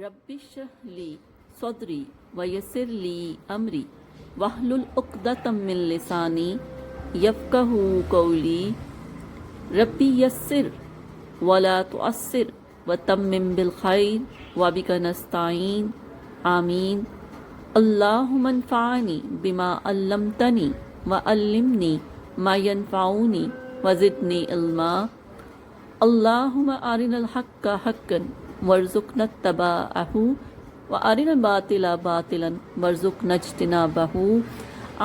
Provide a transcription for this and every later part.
رب اشرح لی صدری ویسر لی امری واحلل عقدۃ من لسانی یفقہوا قولی ربی یسر ولا تعسر وتمم بالخیر وبک نستعین آمین اللہم انفعنی بما علمتنی وعلمنی ما ینفعنی وزدنی علما اللہم ارنا الحق حقا وارزقنا اتباعہ وارنا الباطل باطلا وارزقنا اجتنابہ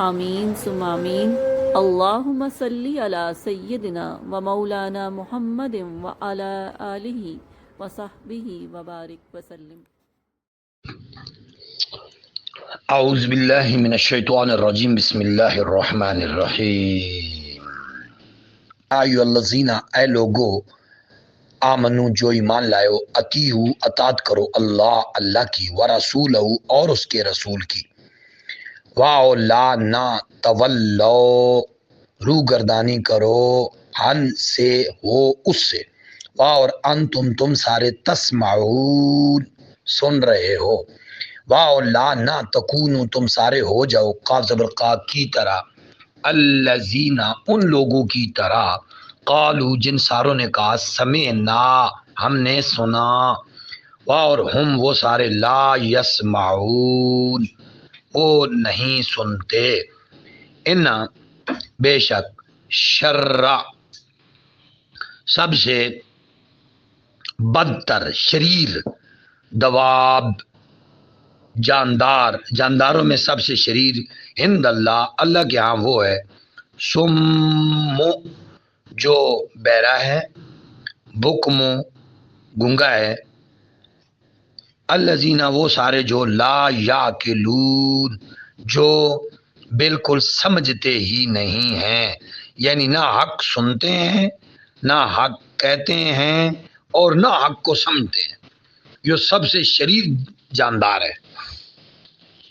آمین ثم آمین اللہم صلی علی سیدنا و مولانا محمد وعلی آلہ وصحبہ وبارک وسلم۔ اعوذ باللہ من الشیطان الرجیم بسم اللہ الرحمن الرحیم۔ ایھا الذین، اے لوگو، آمنو جو ایمان لائے، اطیعوا اطاعت کرو اللہ کی، ورسولہ اور اس کے رسول کی، واو لا نہ، تولو رو گردانی کرو، ہن سے ہو اس سے، اور انتم تم سارے تسمعون سن رہے ہو، واو لا نہ، تکونو تم سارے ہو جاؤ، قاف زبر قا کی طرح، الذین ان لوگوں کی طرح، قالو جن ساروں نے کہا، سمعنا ہم نے سنا، اور ہم وہ سارے لا یسمعون وہ نہیں سنتے، ان بے شک شر سب سے بدتر شریر، دواب جانداروں میں سب سے شریر، ہند اللہ کے ہاں وہ ہے، سم جو بہرا ہے، بکم گنگا ہے، الذین وہ سارے جو لا یاکلون جو بالکل سمجھتے ہی نہیں ہیں، یعنی نہ حق سنتے ہیں، نہ حق کہتے ہیں، اور نہ حق کو سمجھتے ہیں، یہ سب سے شریر جاندار ہے۔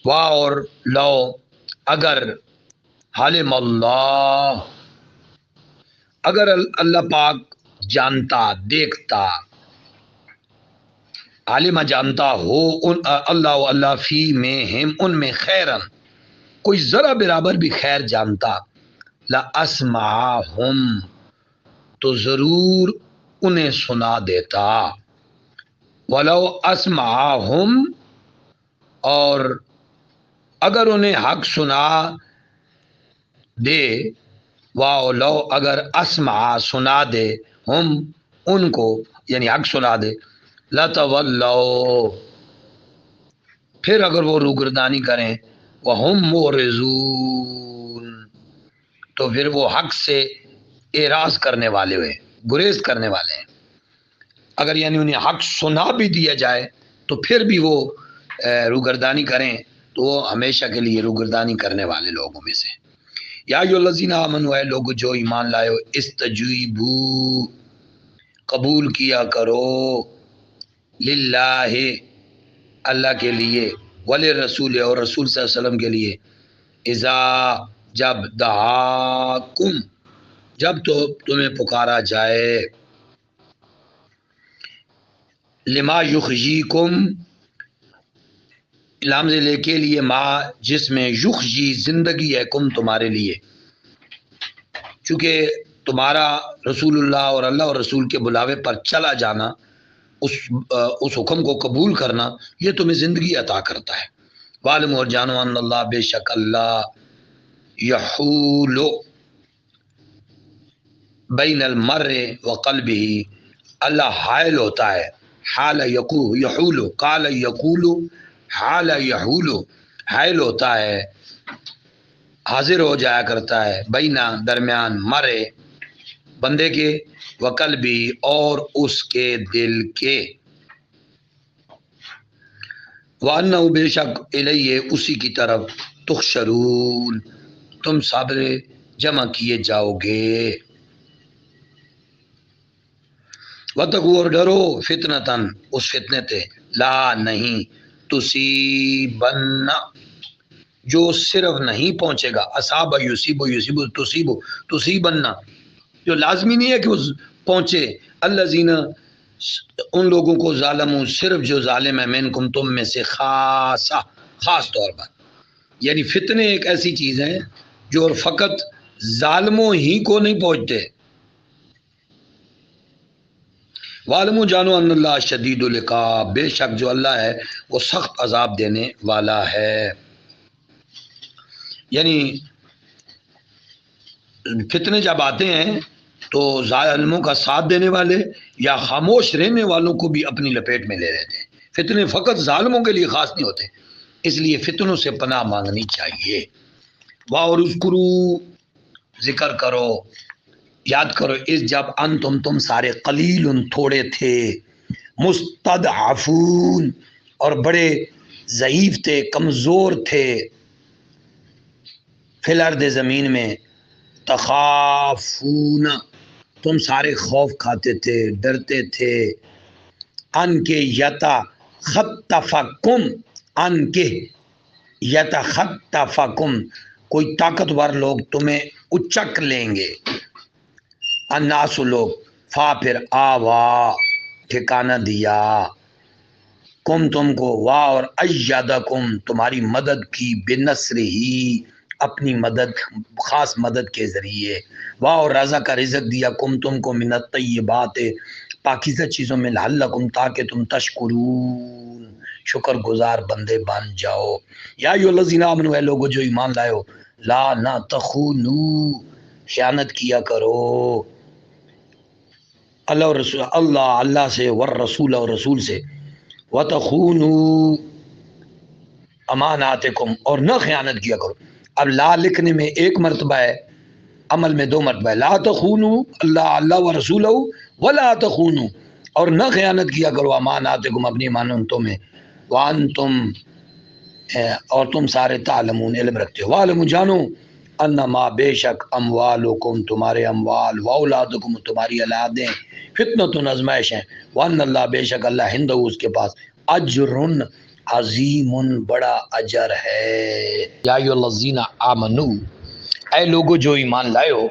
واہ اور لو اگر، حالم اللہ اگر اللہ پاک جانتا، دیکھتا، عالمہ جانتا ہو اللہ فی میں ہم ان میں خیرن کوئی ذرا برابر بھی خیر جانتا، لا اسمعہم تو ضرور انہیں سنا دیتا، ولو اسمعہم اور اگر انہیں حق سنا دے، واو لو اگر اسمع سنا دے، ہم ان کو یعنی حق سنا دے، لتولوا پھر اگر وہ روگردانی کریں، وہم معرضون تو پھر وہ حق سے اعراض کرنے والے ہوئے، گریز کرنے والے ہیں۔ اگر یعنی انہیں حق سنا بھی دیا جائے تو پھر بھی وہ روگردانی کریں تو وہ ہمیشہ کے لیے روگردانی کرنے والے لوگوں میں سے۔ یا ایھا الذین آمنوا، اے لوگ جو ایمان لائے ہو، استجیبوا قبول کیا کرو، للہ اللہ کے لیے، وللرسول اور رسول صلی اللہ علیہ وسلم کے لیے، اذا جب دعاکم جب تو تمہیں پکارا جائے، لما یخجیکم لام ذیل کے لیے، ما جس میں یخجی زندگی ہے، کم تمہارے لیے، چونکہ تمہارا رسول اللہ اور اللہ اور رسول کے بلاوے پر چلا جانا، اس حکم کو قبول کرنا، یہ تمہیں زندگی عطا کرتا ہے۔ وعلم اور جانو ان اللہ بے شک اللہ، یحول بین المرء وقلبہ اللہ حائل ہوتا ہے، حال یحول قال یقول حال یحول حائل ہوتا ہے، حاضر ہو جایا کرتا ہے، بینا درمیان، مرے بندے کے، وقلبی اور اس کے دل کے، وَأَنَّهُ بے شک الیہ اسی کی طرف، تحشرون تم سب جمع کیے جاؤ گے، وَاتَّقُوا اور ڈرو فتنتاً اس فتنے تے، لا نہیں، تصیبن جو صرف نہیں پہنچے گا، اصاب یصیب یصیب تصیبن جو لازمی نہیں ہے کہ وہ پہنچے، الذین ان لوگوں کو ظالموں صرف جو ظالم ہے منکم تم میں سے خاص طور پر، یعنی فتنے ایک ایسی چیز ہیں جو فقط ظالموں ہی کو نہیں پہنچتے. وعلموا جانو ان اللہ شدید العقاب، بے شک جو اللہ ہے وہ سخت عذاب دینے والا ہے. یعنی فتنے جب آتے ہیں تو ظالموں کا ساتھ دینے والے یا خاموش رہنے والوں کو بھی اپنی لپیٹ میں لے لیتے ہیں. فتنے فقط ظالموں کے لیے خاص نہیں ہوتے، اس لیے فتنوں سے پناہ مانگنی چاہیے. وَاذْكُرُوا، ذکر کرو، یاد کرو، اس جب تم سارے قلیل تھوڑے تھے، مستضعفون اور بڑے ضعیف تھے، کمزور تھے، فی الارض زمین میں، تخافون تم سارے خوف کھاتے تھے، ڈرتے تھے، ان کے یتخطفکم، ان کے یتخطفکم کوئی طاقتور لوگ تمہیں اچک لیں گے، الناس لوگ، فا پھر آوا ٹھکانہ دیا، کم تم کو، وا اور ایدکم تمہاری مدد کی، بنصر ہی اپنی مدد، خاص مدد کے ذریعے، وا اور رزق کا رزق دیا، کم تم کو من الطیبات پاکیزہ چیزوں میں، لعلکم تاکہ تم تشکرون شکر گزار بندے بن جاؤ. یا ایھا الذین آمنوا، اے لوگو جو ایمان لائے ہو، لا نہ تخونوا خیانت کیا کرو، اللہ اور رسول، اللہ سے، والرسول اور رسول سے، وتخونوا اماناتکم اور نہ خیانت کیا کرو. اب لا لکھنے میں ایک مرتبہ ہے، عمل میں 2 مرتبہ ہے. لا تخونوا اللہ و رسولہ، ولا تخونوا اور نہ خیانت کیا کرو، اماناتکم اپنی امانتوں میں، وانتم اور تم سارے تعلمون علم رکھتے ہو. وعلموا جانو انما بے شک اموالکم تمہارے اموال، واولادکم تمہاری اولادیں، فتنۃ آزمائش ہیں، وان اللہ بے شک اللہ عنده اس کے پاس اجر عظیم بڑا اجر ہے. یا ایھا الذین آمنوا، اے لوگو جو ایمان لائے ہو،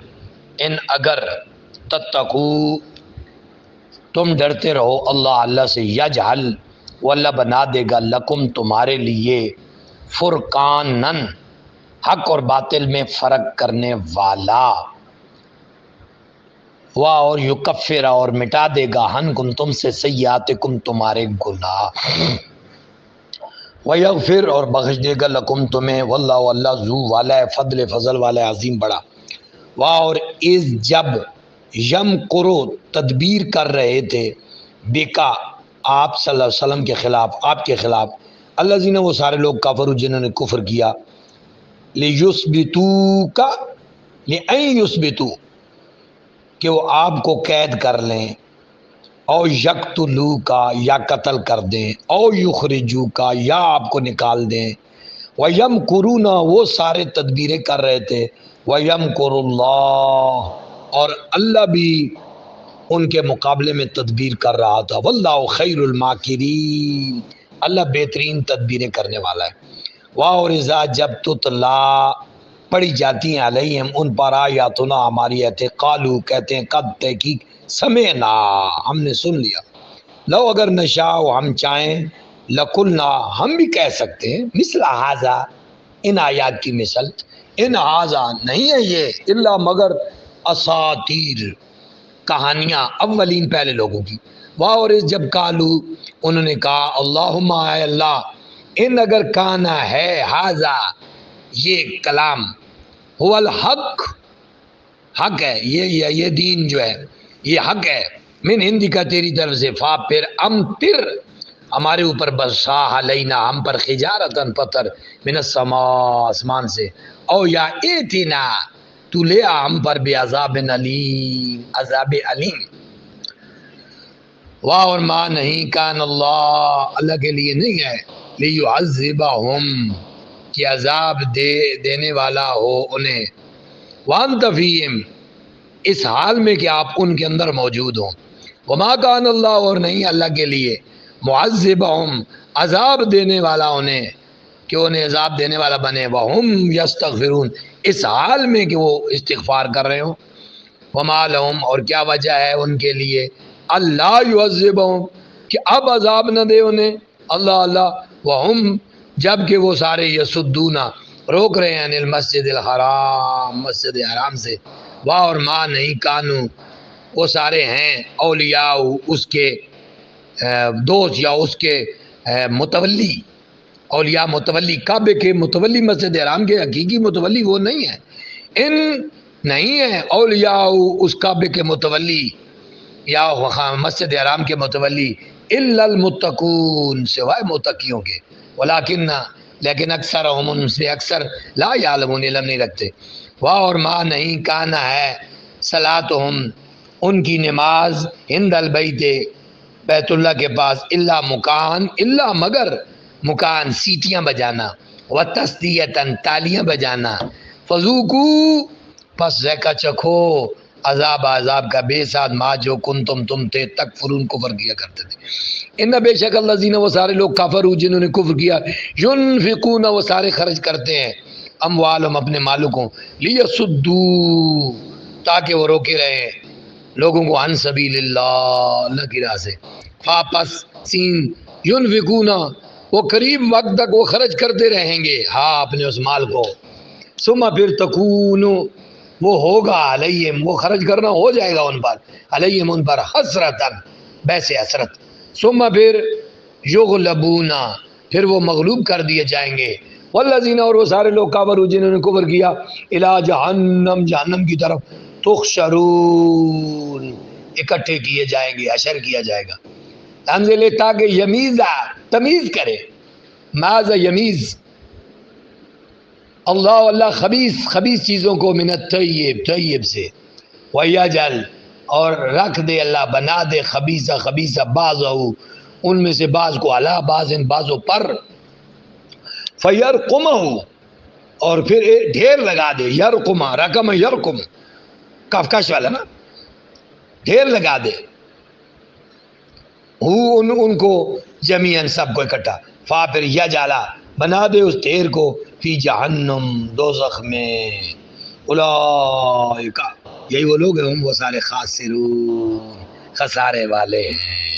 ان اگر تتقو تم ڈرتے رہو اللہ سے، یجعل وہ اللہ بنا دے گا لکم تمہارے لیے فرقانن حق اور باطل میں فرق کرنے والا، وا اور یکفر اور مٹا دے گا عنکم تم سے سیئاتکم تمہارے گناہ، ویغفر اور بخش دے گا لکم تمہیں، واللہ اللہ ذو والا ہے فضل والا ہے عظیم بڑا. وا اور اس جب یم کرو تدبیر کر رہے تھے، بکا آپ صلی اللہ علیہ وسلم کے خلاف، آپ کے خلاف، الذین وہ سارے لوگ کفروا جنہوں نے کفر کیا، لیثبتوک لئن یثبتو کہ وہ آپ کو قید کر لیں، او یقتلوک یا قتل کر دیں، او یخرجوک یا آپ کو نکال دیں، وَيَمْكُرُونَ وہ سارے تدبیریں کر رہے تھے، وَيَمْكُرُ اللَّهُ اور اللہ بھی ان کے مقابلے میں تدبیر کر رہا تھا، وَاللَّهُ خَيْرُ الْمَاكِرِينَ اللہ بہترین تدبیریں کرنے والا ہے. اور اذا جب تتلا پڑھی جاتی ہیں علیہم ان پر آیاتنا ہماری آیتیں، قالو کہتے ہیں قد تحقیق سمعنا ہم نے سن لیا، لو اگر نشاء ہم چاہیں، لقلنا ہم بھی کہہ سکتے ہیں، مثل ھذا ان آیات کی مثل، ان ھذا نہیں ہے یہ الا مگر اساطیر کہانیاں اولین پہلے لوگوں کی. واہ اور اس جب قالو انہوں نے کہا اللہم اے اللہ، ان اگر کانا ہے ھذا یہ کلام، هو الحق حق ہے، یہ دین جو ہے یہ حق ہے، من ہندی کا تیری طرف سے، فا پھر امطر ہمارے اوپر برسا علینا ہم پر حجارتن پتھر، من السماء آسمان سے، او یا ایتنا تو لے آ ہم پر بے عذاب علیم عذاب علیم. واہ اور ماں نہیں کان اللہ کے لیے نہیں ہے لیعذبہم کہ عذاب دینے والا ہو انہیں، وانت فیہم اس حال میں کہ آپ ان کے اندر موجود ہوں، وما کان اللہ اور نہیں اللہ کے لیے معذبہم عذاب دینے والا انہیں کہ انہیں عذاب دینے والا بنے، وہم یستغفرون اس حال میں کہ وہ استغفار کر رہے ہوں، وما لہم اور کیا وجہ ہے ان کے لیے اللہ یعذبہم کہ اب عذاب نہ دے انہیں اللہ اللہ وہم جب کہ وہ سارے یسدونا روک رہے ہیں المسجد الحرام مسجد حرام سے واہ اور ماں نہیں کانو وہ سارے ہیں اولیاء اس کے دوست یا اس کے متولی اولیاء متولی کعبے کے متولی مسجد حرام کے حقیقی متولی وہ نہیں ہے ان نہیں ہے اولیاء اس کعبے کے متولی یا مسجد حرام کے متولی الا المتقون سوائے متقیوں کے لیکن اکثر ان سے اکثر لا یعلمون علم نہیں رکھتے واہ اور ماں نہیں کانا ہے صلاتہم ان کی نماز ہند البیت بیت اللہ کے پاس الا مکان الا مگر مکان سیٹیاں بجانا و تسدیتاً تالیاں بجانا فذوقو پس ذائقہ چکھو عذاب کا بے ساتھ ما جو تم تھے تکفرون کفر کیا کرتے تھے ان بے شک الذین وہ سارے لوگ کافر جنہوں نے کفر کیا ينفقون وہ سارے خرچ کرتے ہیں اموالہم اپنے مالوں کو لیصدو تاکہ وہ روکے رہے لوگوں کو عن سبیل اللہ کی راہ سے فاپس سین ينفقون وہ قریب وقت تک وہ خرچ کرتے رہیں گے ہاں اپنے اس مال کو ثم پھر تکون وہ ہوگا علیہم وہ خرچ کرنا ہو جائے گا ان پر علیہم ان پر حسرتاً بیسے حسرت ثم پھر یغلبون پھر وہ مغلوب کر دیے جائیں گے والذین اور وہ سارے لوگ کافر جنہوں نے کفر کیا الی جہنم جہنم کی طرف تحشرون اکٹھے کیے جائیں گے حشر کیا جائے گا تنزل تاکہ یمیزہ تمیز کرے ماذا یمیز اللہ خبیث چیزوں کو من الطیب سے ویجل اور رکھ دے اللہ بنا دے خبیثہ بعض ان میں سے بعض کو علی بعض ان بعضوں پر فیرقمہ اور پھر ڈھیر لگا دے یرقمہ رقم یرقم کفکش والا نا ڈھیر لگا دے ان کو جمیعاً سب کو اکٹھا فا پھر یجعلا بنا دے اس ڈھیر کو فی جہنم دوزخ میں اولئک یہی وہ لوگ ہیں وہ سارے خاسرون خسارے والے ہیں